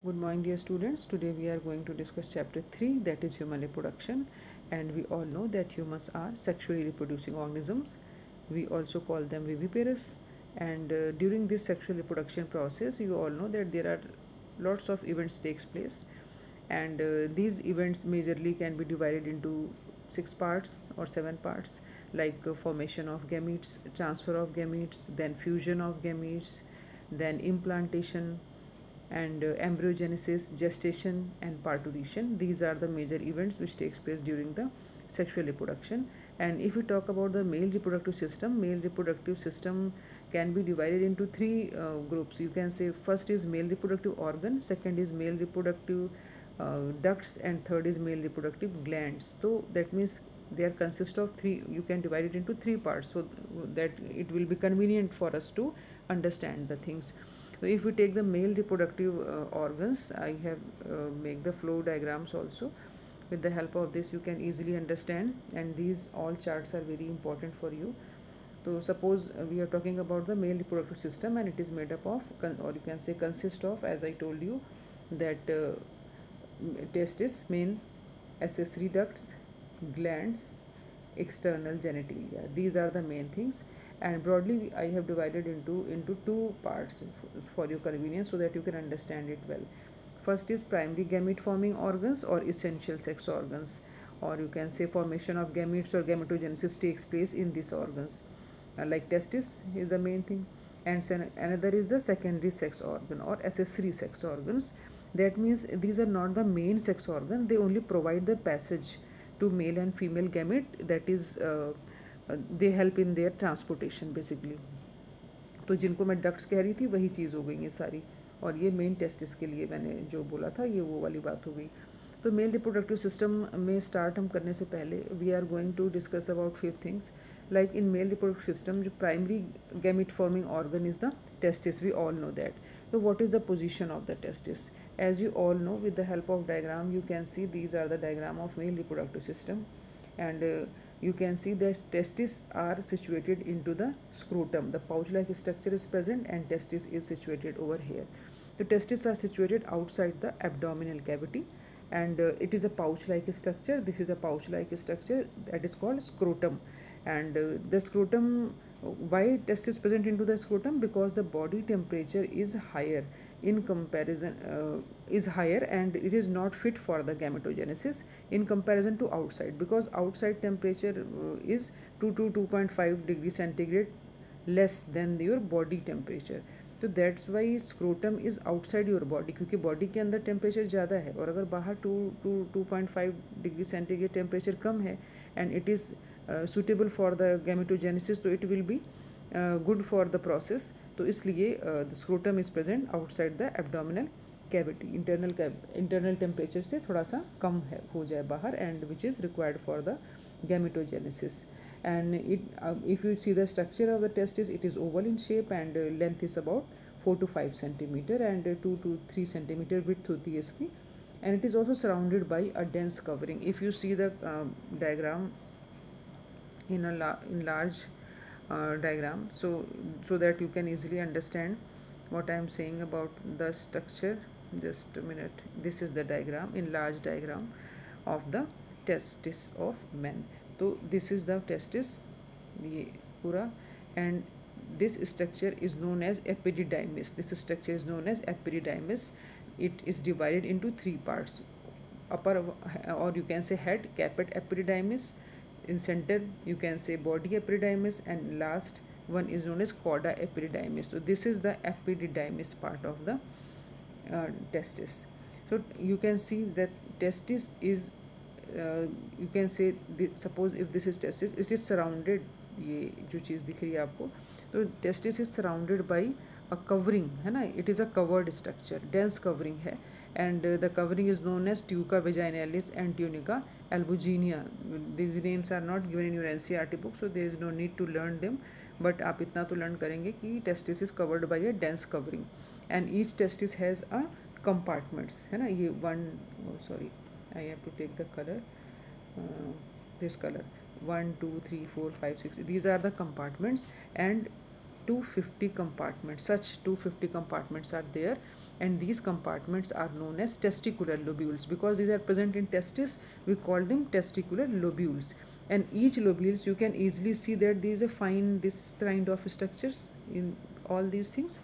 Good morning, dear students. Today we are going to discuss chapter 3, that is human reproduction. And we all know that humans are sexually reproducing organisms. We also call them viviparous. And during this sexual reproduction process, you all know that there are lots of events takes place. And these events majorly can be divided into 6 parts or 7 parts, like formation of gametes, transfer of gametes, then fusion of gametes, then implantation, and embryogenesis, gestation, and parturition. These are the major events which takes place during the sexual reproduction. And if we talk about the male reproductive system can be divided into three groups. You can say first is male reproductive organ, second is male reproductive ducts, and third is male reproductive glands. So that means they are consist of three. You can divide it into 3 parts so that it will be convenient for us to understand the things. So if we take the male reproductive organs, I have make the flow diagrams also. With the help of this you can easily understand, and these all charts are very important for you. So suppose we are talking about the male reproductive system, and it is made up of, or you can say consist of, as I told you, that testis, main accessory ducts, glands, external genitalia. These are the main things, and broadly I have divided into 2 parts for your convenience so that you can understand it well. First is primary gamete forming organs or essential sex organs, or you can say formation of gametes or gametogenesis takes place in these organs. Like testis is the main thing, and another is the secondary sex organ or accessory sex organs. That means these are not the main sex organ, they only provide the passage to male and female gamete, that is they help in their transportation basically. तो जिनको मैं ducts कह रही थी वही चीज़ हो गई ये सारी, और ये मेन टेस्टिस के लिए मैंने जो बोला था ये वो वाली बात हो गई. तो मेल रिप्रोडक्टिव सिस्टम में स्टार्ट हम करने से पहले we are going to discuss about few things. Like in male reproductive system जो primary gamete forming organ is the testis, we all know that. So what is the position of the testis? As you all know, with the help of diagram you can see these are the diagram of male reproductive system, and you can see that testes are situated into the scrotum. The pouch like structure is present and testis is situated over here. The testes are situated outside the abdominal cavity, and it is a pouch like structure. This is a pouch like structure that is called scrotum. And the scrotum, why testis present into the scrotum? Because the body temperature is higher in comparison, is higher, and it is not fit for the gametogenesis in comparison to outside, because outside temperature is 2 to 2.5 degrees centigrade less than your body temperature. तो that's why scrotum is outside your body, क्योंकि body के अंदर temperature ज़्यादा है और अगर बाहर 2.5 degree centigrade temperature कम है and it is suitable for the gametogenesis, तो it will be good for the process. तो इसलिए the scrotum is present outside the abdominal cavity. internal temperature से थोड़ा सा कम है हो जाए बाहर, and which is required for the gametogenesis. And if you see the structure of the testis, it is oval in shape, and length is about 4 to 5 centimeter, and 2 to 3 centimeter width होती है इसकी, and it is also surrounded by a dense covering. If you see the diagram in large diagram, so that you can easily understand what I am saying about the structure. Just a minute. This is the diagram, in large diagram of the testis of men. So this is the testis, ये पूरा, and this structure is known as epididymis. This structure is known as epididymis. It is divided into 3 parts: upper, or you can say head, caput epididymis. In center you can say body epididymis, and last one is known as cauda epididymis. So this is the epididymis part of the testis. So you can see that testis is you can say suppose if this is testis, it is surrounded, ये जो चीज़ दिख रही है आपको, तो testis is surrounded by a covering, है ना, it is a covered structure, dense covering है, and the covering is known as tunica vaginalis and tunica albuginea. These names are not given in your NCERT book, so there is no need to learn them, but आप इतना तो learn करेंगे कि testis is covered by a dense covering, and each testis has a compartments, है ना. ये one, oh sorry, I have to take the color, this color, 1 2 3 4 5 6, these are the compartments, and 250 compartments, such 250 compartments are there, and these compartments are known as testicular lobules. Because these are present in testis, we call them testicular lobules. And each lobules, you can easily see that there is a fine this kind of structures in all these things.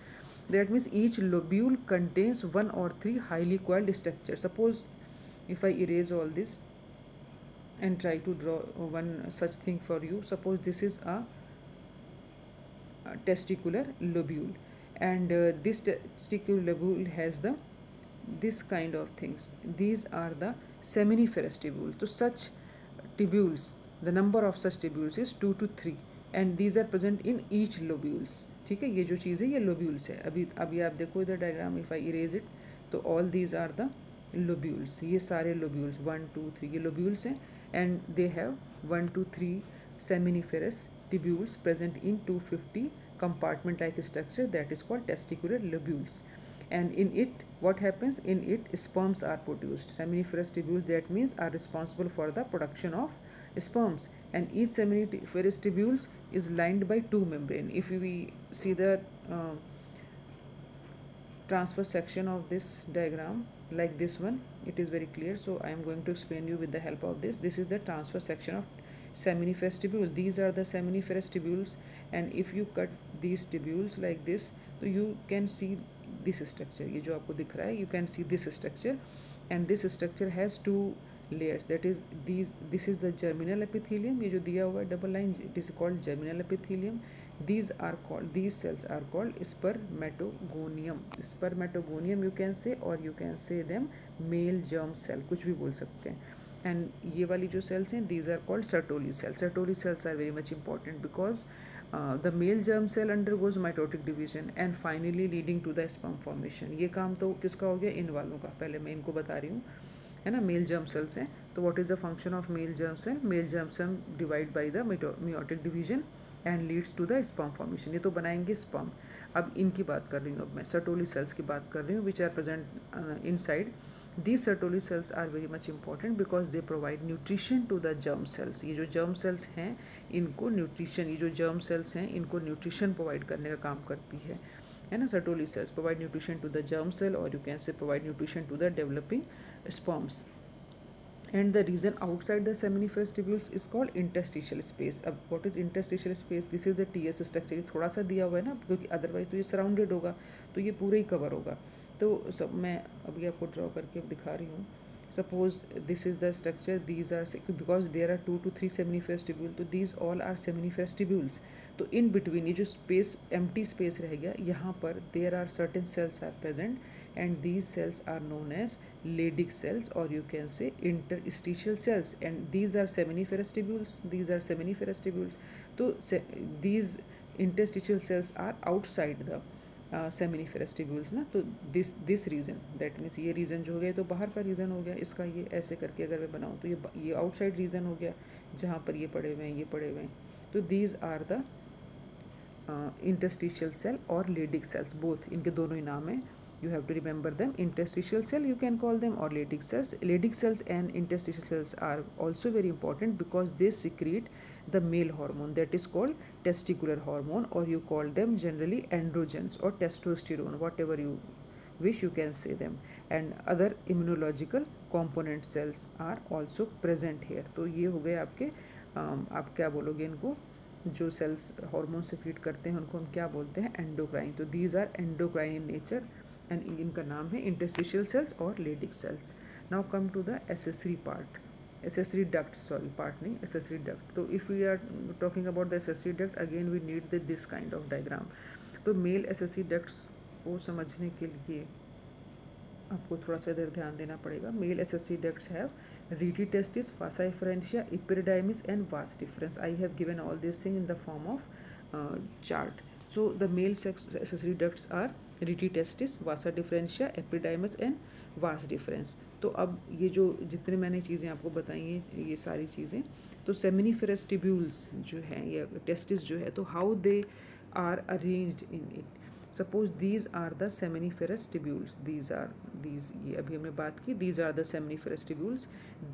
That means each lobule contains one or three highly coiled structures. Suppose if I erase all this and try to draw one such thing for you. Suppose this is a testicular lobule, and this testicular lobule has this kind of things. These are the seminiferous tubules. So such tubules, the number of such tubules is 2 to 3, and these are present in each lobules. ठीक है, ये जो चीज़ है ये lobules है. अभी आप देखो इधर diagram, if I erase it, तो all these are the lobules. ये सारे lobules 1 2 3 ये lobules हैं, and they have 1 to 3 seminiferous tubules present in 250 compartment like structure that is called testicular lobules. And in it, what happens? In it, sperms are produced. Seminiferous tubules, that means, are responsible for the production of sperms, and each seminiferous tubules is lined by two membranes. If we see the transfer section of this diagram like this one, it is very clear. So I am going to explain you with the help of this. This is the transfer section of seminiferous tubule. These are the seminiferous tubules, and if you cut these tubules like this, so you can see this structure. ये जो आपको दिख रहा है, you can see this structure, and this structure has two layers. That is, this is the germinal epithelium. ये जो दिया हुआ है double line, it is called germinal epithelium. These cells are called spermatogonium. Spermatogonium you can say, or you can say them male germ cell, कुछ भी बोल सकते हैं. And ये वाली जो cells हैं, these are called Sertoli cells. Sertoli cells are very much important because the male germ cell undergoes mitotic division and finally leading to the sperm formation. ये काम तो किसका हो गया? इन वालों का. पहले मैं इनको बता रही हूँ, है ना. मेल जर्म सेल्स हैं. तो what is the function of male germ cell? Male germ cell divide by the meiotic division and leads to the sperm formation. ये तो बनाएंगे स्पर्म. अब इनकी बात कर रही हूँ, अब मैं सर्टोली सेल्स की बात कर रही हूँ, which are present inside. These Sertoli cells are very much important because they provide nutrition to the germ cells. ये जो germ cells हैं, इनको nutrition, ये जो germ cells हैं, इनको nutrition provide करने का काम करती है ना. Sertoli cells provide nutrition to the germ cell, or you can say provide nutrition to the developing sperms. And the region outside the seminiferous tubules is called interstitial space. अब what is interstitial space? This is a TS structure. ये थोड़ा सा दिया हुआ है ना, क्योंकि otherwise तो ये सराउंडेड होगा, तो ये पूरा ही कवर होगा. तो सब मैं अभी आपको ड्रॉ करके दिखा रही हूँ. Suppose this is the structure. These are, because there are 2 to 3 seminiferous tubules, तो these all are seminiferous tubules. तो इन बिटवीन ये जो स्पेस, एम्प्टी स्पेस रह गया, यहाँ पर there are certain cells are present, and these cells are known as Leydig cells, or you can say interstitial cells, and these are seminiferous tubules. So these interstitial cells are outside the seminiferous tubules ना. तो this region, that means ये region जो हो गया, तो बाहर का region हो गया इसका. ये ऐसे करके अगर मैं बनाऊँ तो ये outside region हो गया, जहाँ पर ये पड़े हुए हैं. तो these are the interstitial cell or Leydig cells, both. इनके दोनों ही नाम हैं. You have to remember them. Interstitial cell you can call them, or Leydig cells. Leydig cells and interstitial cells are also very important because they secrete the male hormone that is called testicular hormone, or you call them generally androgens or testosterone, whatever you wish you can say them. And other immunological component cells are also present here. तो ये हो गए आपके आप क्या बोलोगे इनको, जो सेल्स हार्मोन से फीड करते हैं उनको हम क्या बोलते हैं? एंडोक्राइन. तो these are endocrine in nature, and इनका नाम है इंटरस्टिशियल सेल्स और Leydig cells. Now come to the accessory part, accessory duct, sorry part नहीं, एसेसरी डक्ट. तो if we are talking about the accessory duct, again we need this kind of diagram. तो male accessory ducts को समझने के लिए आपको थोड़ा सा इधर ध्यान देना पड़ेगा. Male accessory ducts have rete testis, vasa efferentia, epididymis and vas deferens. I have given all this thing in the form of chart. So the male accessory ducts are rete testis, vasa efferentia, epididymis and vas deferens. तो अब ये जो जितने मैंने चीज़ें आपको बताई हैं, ये सारी चीज़ें, तो सेमिनिफेरस ट्यूब्यूल्स जो हैं या टेस्टिस जो है, तो how they are arranged in it. Suppose these are the seminiferous tubules, these ये अभी हमने बात की, these are the seminiferous tubules.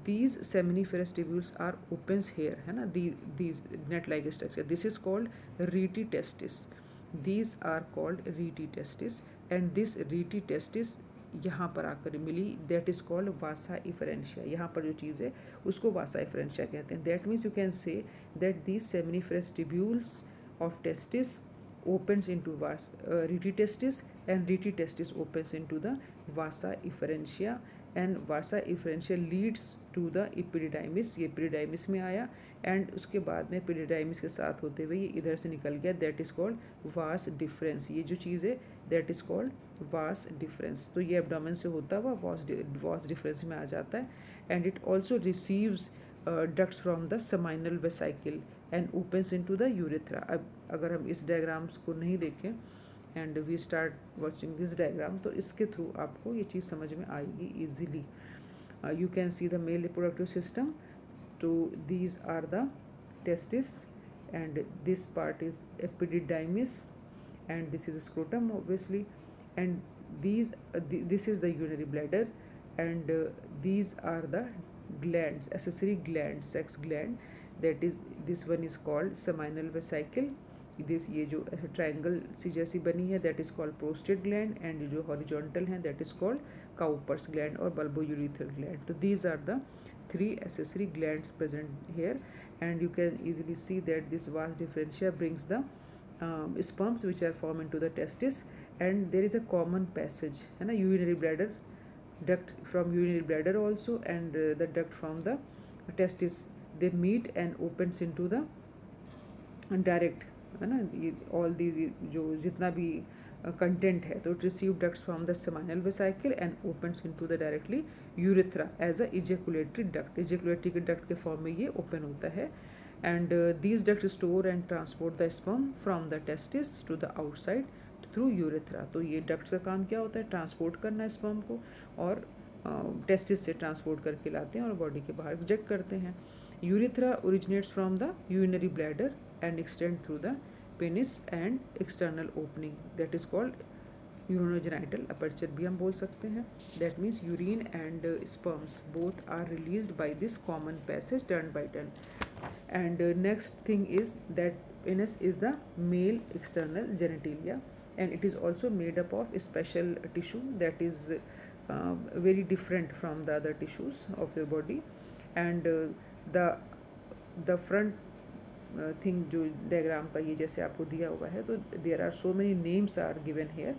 These seminiferous tubules are opens here, है ना, these net like structure. This is called rete testis. These are called rete testis, and this rete testis यहाँ पर आकर मिली, that is called vasa efferentia. यहाँ पर जो चीज़ है उसको वासा इफरेंशिया कहते हैं। That means you can say that these seminiferous tubules of testis opens into vas rete testis and rete testis opens into the vasa efferentia and vasa efferentia leads to the epididymis। ये epididymis में आया and उसके बाद में epididymis के साथ होते हुए ये इधर से निकल गया, that is called vas deferens. ये जो चीज़ है दैट इज़ कॉल्ड वास डिफरेंस। तो ये एब्डोमेन से होता हुआ वास डिफरेंस में आ जाता है and it also receives ducts from the seminal vesicle and opens into the urethra. अब अगर हम इस डायग्राम्स को नहीं देखें and we start watching this diagram तो इसके थ्रू आपको ये चीज़ समझ में आएगी easily. You can see the male reproductive system. तो these are the testis and this part is epididymis and this is scrotum obviously and this is the urinary bladder and these are the glands, accessory glands, sex gland, that is this one is called seminal vesicle। this ये जो ऐसे triangle C जैसी बनी है that is called prostate gland and जो horizontal हैं that is called Cowper's gland और bulbourethral gland. तो these are the three accessory glands present here and you can easily see that this vas differentia brings the sperms which are formed into the testis and there is a common passage है ना, urinary bladder duct from urinary bladder also and the duct from the testis, they meet and opens into the direct है ना। all these जो जितना भी content है तो it receive ducts from the seminal vesicle and opens into the directly urethra as a ejaculatory duct. Ejaculatory duct के form में ये ओपन होता है and these duct store and transport the sperm from the testis to the outside through urethra. तो ये ducts का काम क्या होता है, ट्रांसपोर्ट करना स्पर्म को और टेस्टिस से ट्रांसपोर्ट करके लाते हैं और बॉडी के बाहर रिजेक्ट करते हैं। Urethra originates from the urinary bladder and extend through the penis and external opening that is called urinogenital aperture भी हम बोल सकते हैं। That means urine and sperms both are released by this common passage turn by turn. And next thing is that penis is the male external genitalia and it is also made up of special tissue that is very different from the other tissues of your body and the front thing जो diagram का ये जैसे आपको दिया हुआ है तो there are so many names are given here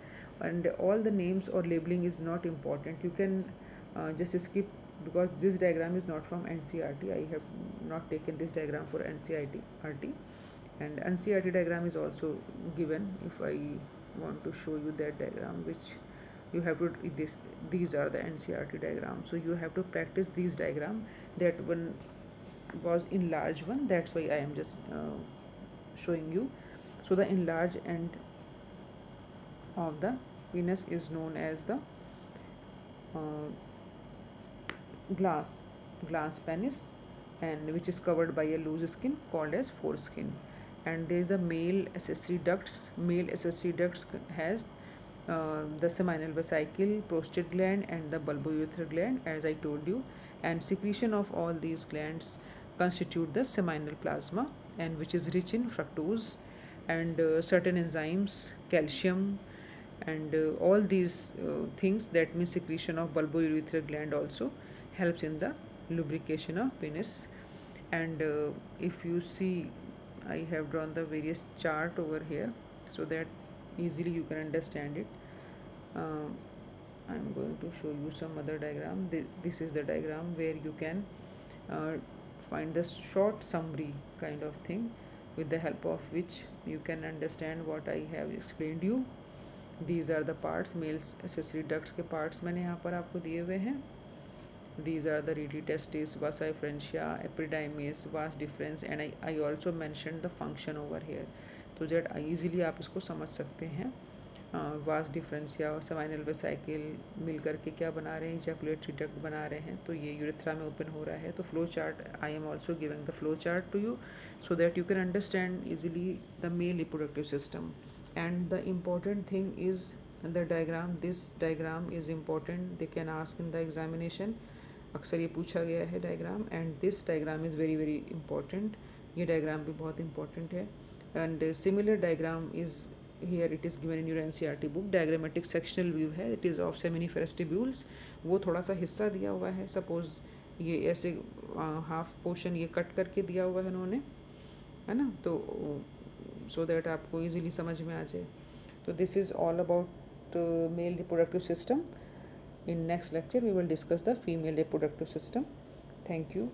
and all the names or labeling is not important, you can just skip because this diagram is not from NCERT. I have not taken this diagram for NCERT and NCERT diagram is also given if I want to show you that diagram which you have to these are the NCERT diagrams, so you have to practice these diagram. That one was enlarged one, that's why I am just showing you. So the enlarged end of the penis is known as the glass penis and which is covered by a loose skin called as foreskin and there is a male accessory ducts. Male accessory ducts has the seminal vesicle, prostate gland and the bulbourethral gland as I told you, and secretion of all these glands constitute the seminal plasma and which is rich in fructose and certain enzymes, calcium and all these things, that means secretion of bulbourethral gland also helps in the lubrication of penis. And if you see I have drawn the various chart over here so that easily you can understand it. I am going to show you some other diagram. This is the diagram where you can find the short summary kind of thing with the help of which you can understand what I have explained you. These are the parts, male accessory ducts के parts मैंने यहाँ पर आपको दिए हुए हैं. These are the rete testis, vasa efferentia, epididymis, vas deferens and I also mentioned the function over here. तो that easily आप इसको समझ सकते हैं. वास डिफरेंशिया और सेमाइनल वेसाइकिल मिल करके क्या बना रहे हैं, इजैकुलेटरी डक्ट बना रहे हैं. तो ये यूरेथ्रा में ओपन हो रहा है. तो flow chart I am also giving the flow chart to you so that you can understand easily the male reproductive system. And the important thing is the diagram. This diagram is important, they can ask in the examination. अक्सर ये पूछा गया है diagram. And this diagram is very very important. ये diagram भी बहुत important है. And similar diagram is here it is given in your NCERT book, diagrammatic sectional view है, it is of seminiferous tubules, वो थोड़ा सा हिस्सा दिया हुआ है, सपोज ये ऐसे हाफ पोर्शन ये कट करके दिया हुआ है उन्होंने, है ना, तो सो दैट आपको इजीली समझ में आ जाए. तो this is all about male reproductive system. In next lecture we will discuss the female reproductive system. Thank you.